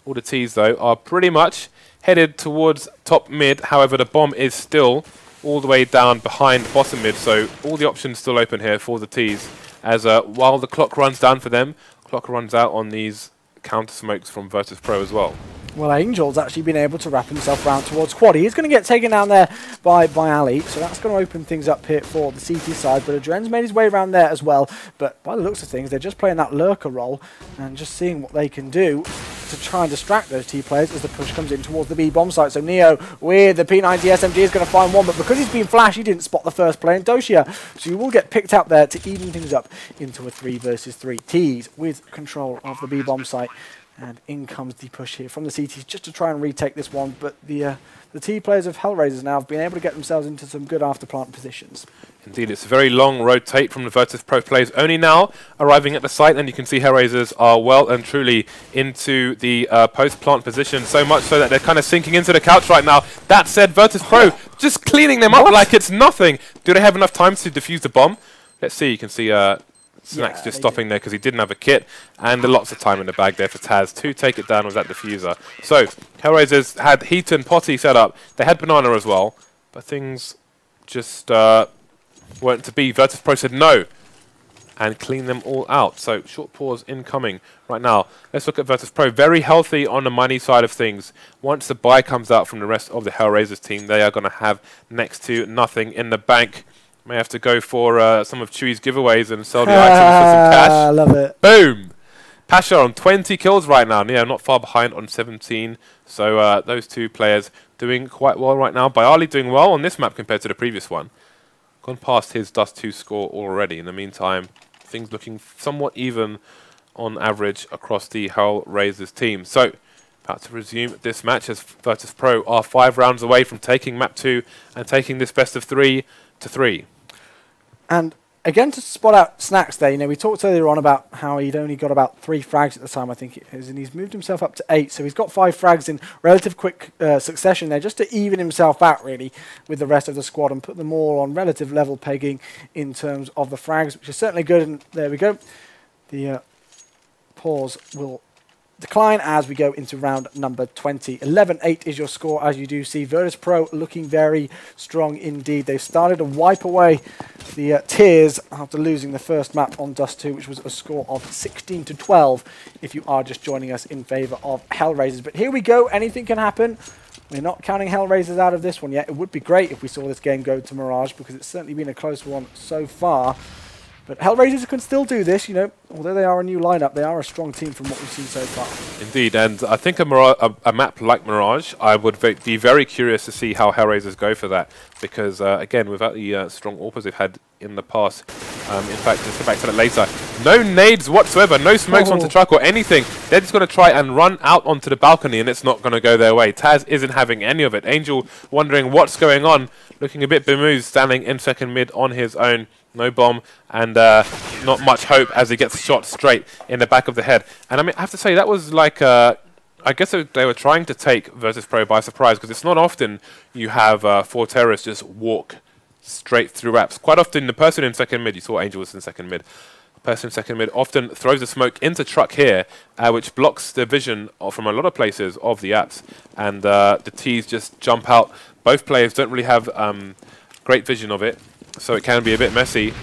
All the Ts, though, are pretty much headed towards top mid. However, the bomb is still all the way down behind bottom mid, so all the options still open here for the Ts, as while the clock runs down for them, clock runs out on these counter smokes from Virtus.pro as well. Well, Angel's actually been able to wrap himself round towards quad. He's going to get taken down there by byali, so that's going to open things up here for the CT side. But AdreN's made his way around there as well. But by the looks of things, they're just playing that lurker role and just seeing what they can do to try and distract those T players as the push comes in towards the B bomb site. So Neo with the P90 SMG is going to find one, but because he's been flashed, he didn't spot the first player in Dosia. So you will get picked out there to even things up into a 3 versus 3. Ts with control of the B bomb site. And in comes the push here from the CTs just to try and retake this one. But the T players of HellRaisers now have been able to get themselves into some good after-plant positions. Indeed, it's a very long rotate from the Virtus.pro players. Only now arriving at the site, and you can see HellRaisers are well and truly into the post-plant position, so much so that they're kind of sinking into the couch right now. That said, Virtus.pro just cleaning them up like it's nothing. Do they have enough time to defuse the bomb? Let's see. You can see Snax just stopping there because he didn't have a kit, and lots of time in the bag there for TaZ to take it down with that diffuser. So HellRaisers had Heat and Potty set up. They had Banana as well, but things just weren't to be. Virtus.pro said no and clean them all out. So short pause incoming right now. Let's look at Virtus.pro. Very healthy on the money side of things. Once the buy comes out from the rest of the HellRaisers team, they are going to have next to nothing in the bank. May have to go for some of Chewwy's giveaways and sell the items for some cash. I love it. Boom! Pasha on 20 kills right now. Yeah, not far behind on 17. So those two players doing quite well right now. Byali doing well on this map compared to the previous one. Gone past his Dust 2 score already. In the meantime, things looking somewhat even on average across the HellRaisers team. So, about to resume this match as Virtus.pro are 5 rounds away from taking map 2 and taking this best of 3 to 3. And again, to spot out Snax there, you know, we talked earlier on about how he'd only got about 3 frags at the time, I think it is, and he's moved himself up to 8, so he's got 5 frags in relative quick succession there, just to even himself out, really, with the rest of the squad and put them all on relative level pegging in terms of the frags, which is certainly good, and there we go. The pause will decline as we go into round number 20. 11-8 is your score, as you do see. Virtus.pro looking very strong indeed. They've started to wipe away the tears after losing the first map on Dust 2, which was a score of 16-12 if you are just joining us in favour of HellRaisers. But here we go. Anything can happen. We're not counting HellRaisers out of this one yet. It would be great if we saw this game go to Mirage, because it's certainly been a close one so far. But HellRaisers can still do this, you know. Although they are a new lineup, they are a strong team from what we've seen so far. Indeed, and I think a map like Mirage, I would be very curious to see how HellRaisers go for that. Because, again, without the strong AWPers they've had in the past, in fact, just go back to that later, no nades whatsoever, no smokes onto truck or anything. They're just going to try and run out onto the balcony, and it's not going to go their way. TaZ isn't having any of it. Angel wondering what's going on, looking a bit bemused, standing in second mid on his own. No bomb, and not much hope as he gets shot straight in the back of the head. And I mean, I have to say, that was like, I guess they were trying to take Virtus.pro by surprise, because it's not often you have 4 terrorists just walk straight through apps. Quite often, the person in second mid, you saw Angel was in second mid, the person in second mid often throws a smoke into truck here, which blocks the vision from a lot of places of the apps. And the T's just jump out. Both players don't really have great vision of it, so it can be a bit messy,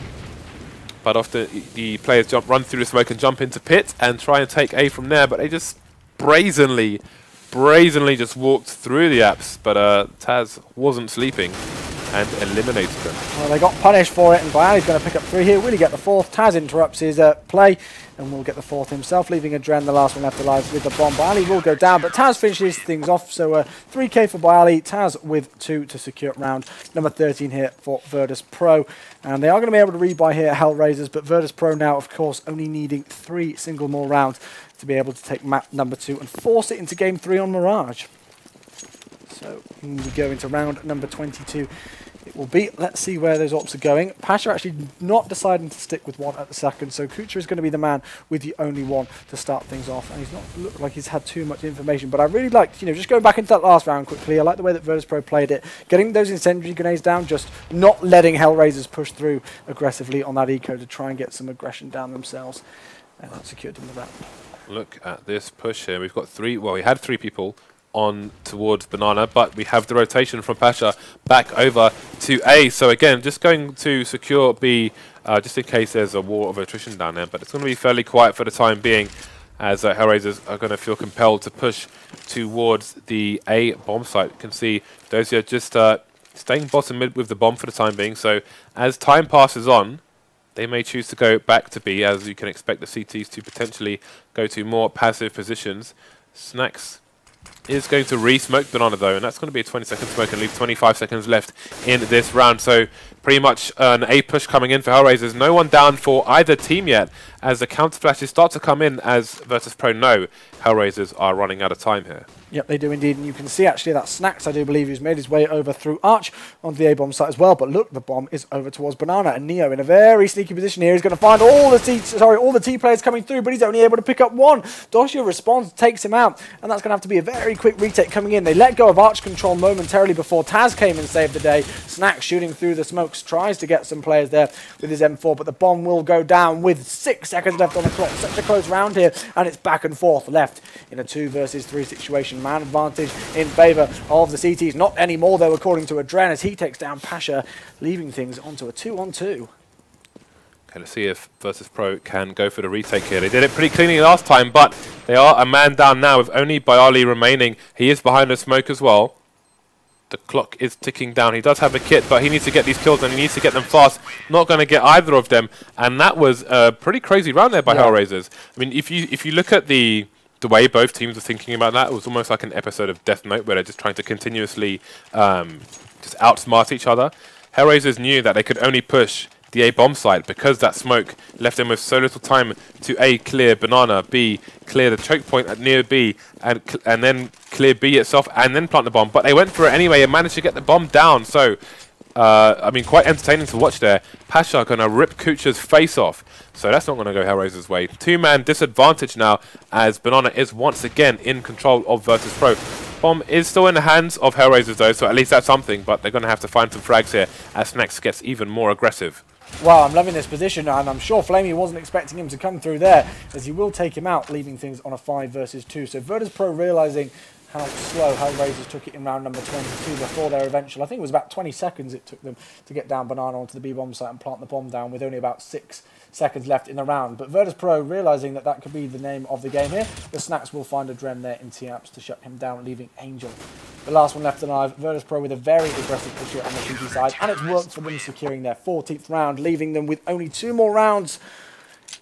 but often the players run through the smoke and jump into pit and try and take A from there, but they just brazenly just walked through the apps, but TaZ wasn't sleeping and eliminated them. Well, they got punished for it, and Byali's going to pick up 3 here. Will he get the 4th? TaZ interrupts his play, and will get the 4th himself, leaving AdreN, the last one left alive, with the bomb. Byali will go down, but TaZ finishes things off, so 3k for Byali, TaZ with 2 to secure round number 13 here for Virtus.pro. And they are going to be able to rebuy here at HellRaisers, but Virtus.pro now, of course, only needing 3 single more rounds to be able to take map number 2 and force it into game 3 on Mirage. So we go into round number 22. It will be, let's see where those ops are going. Pasha actually not deciding to stick with 1 at the second, so kucher is going to be the man with the only 1 to start things off, and he's not looked like he's had too much information. But I really liked, you know, just going back into that last round quickly, I like the way that Virtus.pro played it, getting those incendiary grenades down, just not letting HellRaisers push through aggressively on that eco to try and get some aggression down themselves, and that secured them the round. Look at this push here. We've got 3, well, we had 3 people on towards Banana, but we have the rotation from Pasha back over to A. So again, just going to secure B, just in case there's a war of attrition down there. But it's going to be fairly quiet for the time being, as HellRaisers are going to feel compelled to push towards the A bomb site. You can see Dosia just staying bottom mid with the bomb for the time being. So as time passes on, they may choose to go back to B, as you can expect the CTs to potentially go to more passive positions. Snax is going to re-smoke Banana though, and that's going to be a 20-second smoke and leave 25 seconds left in this round. So pretty much an A push coming in for HellRaisers. No one down for either team yet, as the counter flashes start to come in, as Virtus.pro know HellRaisers are running out of time here. Yep, they do indeed, and you can see actually that Snax, I do believe, who's made his way over through Arch onto the A-bomb site as well. But look, the bomb is over towards Banana, and Neo in a very sneaky position here. He's going to find all the T players coming through, but he's only able to pick up 1. Dosia responds, takes him out, and that's going to have to be a very quick retake coming in. They let go of Arch control momentarily before TaZ came and saved the day. Snax shooting through the smokes, tries to get some players there with his M4, but the bomb will go down with 6 seconds left on the clock. Such a close round here, and it's back and forth left in a 2 versus 3 situation. Man advantage in favour of the CTs. Not anymore, though, according to AdreN, as he takes down Pasha, leaving things onto a 2-on-2. Okay, let's see if Virtus.pro can go for the retake here. They did it pretty cleanly last time, but they are a man down now with only Byali remaining. He is behind the smoke as well. The clock is ticking down. He does have a kit, but he needs to get these kills and he needs to get them fast. Not going to get either of them. And that was a pretty crazy round there by HellRaisers. I mean, if you look at the way both teams were thinking about that, it was almost like an episode of Death Note where they're just trying to continuously just outsmart each other. HellRaisers knew that they could only push the A bomb site because that smoke left them with so little time to A, clear banana, B, clear the choke point at near B, and then clear B itself, and then plant the bomb. But they went for it anyway and managed to get the bomb down. So, I mean, quite entertaining to watch there. Pasha going to rip Kucher's face off. So that's not going to go HellRaisers' way. Two-man disadvantage now as Banana is once again in control of Virtus.pro. Bomb is still in the hands of HellRaisers though, so at least that's something, but they're going to have to find some frags here as Snax gets even more aggressive. Wow, I'm loving this position, and I'm sure flamie wasn't expecting him to come through there, as he will take him out, leaving things on a 5 versus 2. So Virtus.pro realising how slow HellRaisers took it in round number 22 before their eventual, I think it was about 20 seconds it took them to get down Banana onto the B-bomb site and plant the bomb down with only about 6 seconds left in the round. But Virtus.pro realising that that could be the name of the game here. The Snax will find AdreN there in T-Apps to shut him down, leaving Angel the last one left alive. Virtus.pro with a very aggressive push here on the TT side, and it's worked for them, securing their 14th round, leaving them with only 2 more rounds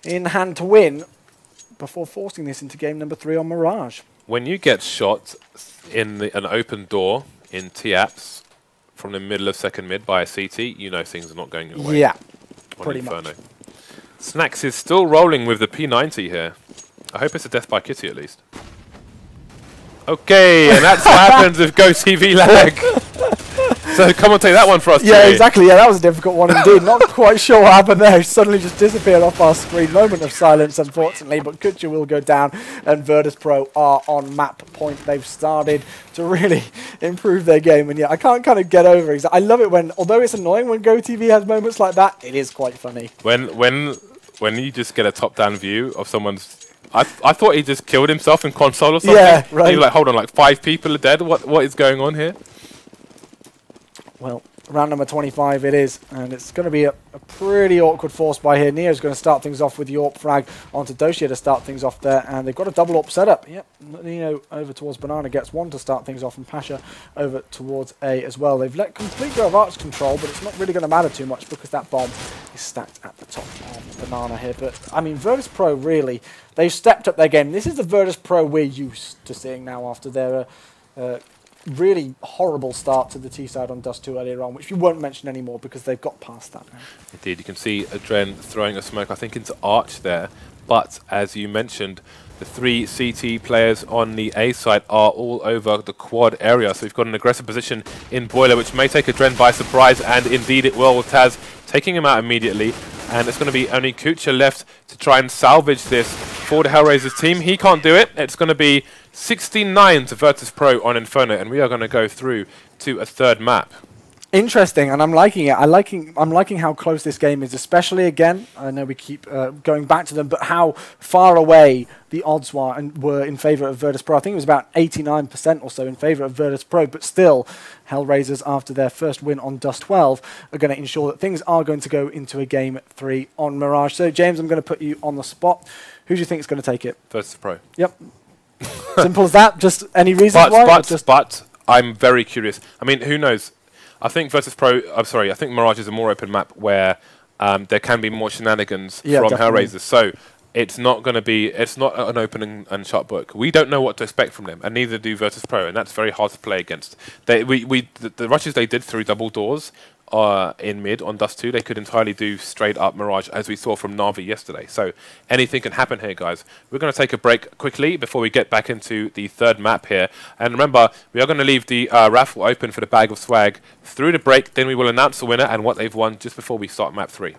in hand to win before forcing this into game number 3 on Mirage. When you get shot in an open door in T-Apps from the middle of second mid by a CT, you know things are not going your way. Yeah, pretty much. Snax is still rolling with the P90 here. I hope it's a death by Kitty at least. Okay, and that's what happens with Go TV lag. So come on, take that one for us. Yeah, exactly. Yeah, that was a difficult one indeed. Not quite sure what happened there. He suddenly just disappeared off our screen. Moment of silence, unfortunately, but kucher will go down, and Virtus.pro are on map point. They've started to really improve their game, and yeah, I can't kind of get over it. I love it when, although it's annoying when Go TV has moments like that, it is quite funny. When you just get a top-down view of someone's. I thought he just killed himself in console or something. Yeah, right. You're like, hold on, like 5 people are dead. What is going on here? Well, round number 25 it is, and it's going to be a pretty awkward force by here. Neo's going to start things off with the AWP frag onto Dosia to start things off there, and they've got a double AWP setup. Yep, Neo over towards Banana gets 1 to start things off, and Pasha over towards A as well. They've let complete go of arch control, but it's not really going to matter too much because that bomb is stacked at the top of Banana here. But, I mean, Virtus.pro really, they've stepped up their game. This is the Virtus.pro we're used to seeing now after their really horrible start to the T side on Dust 2 earlier on, which we won't mention anymore because they've got past that now. Indeed, you can see AdreN throwing a smoke, I think, into Arch there. But as you mentioned, the 3 CT players on the A side are all over the quad area. So we've got an aggressive position in Boiler, which may take AdreN by surprise, and indeed it will, with TaZ taking him out immediately. And it's going to be only kucher left to try and salvage this for the HellRaisers team. He can't do it. It's going to be 16-9 to Virtus.pro on Inferno, and we are going to go through to a 3rd map. Interesting, and I'm liking it. I'm liking how close this game is, especially again. I know we keep going back to them, but how far away the odds were in favour of Virtus.pro. I think it was about 89% or so in favour of Virtus.pro, but still, HellRaisers, after their first win on Dust 12, are going to ensure that things are going to go into a game 3 on Mirage. So, James, I'm going to put you on the spot. Who do you think is going to take it? Virtus.pro. Yep. Simple as that. Just any reason why? But I'm very curious. I mean, who knows? I think Virtus.pro, I think Mirage is a more open map where there can be more shenanigans from HellRaisers. So it's not going to be, it's not an open and shut book. We don't know what to expect from them, and neither do Virtus.pro, and that's very hard to play against. The rushes they did through double doors in mid on Dust 2, they could entirely do straight up Mirage, as we saw from Na'Vi yesterday. So anything can happen here, guys. We're going to take a break quickly before we get back into the 3rd map here. And remember, we are going to leave the raffle open for the bag of swag through the break. Then we will announce the winner and what they've won just before we start map 3.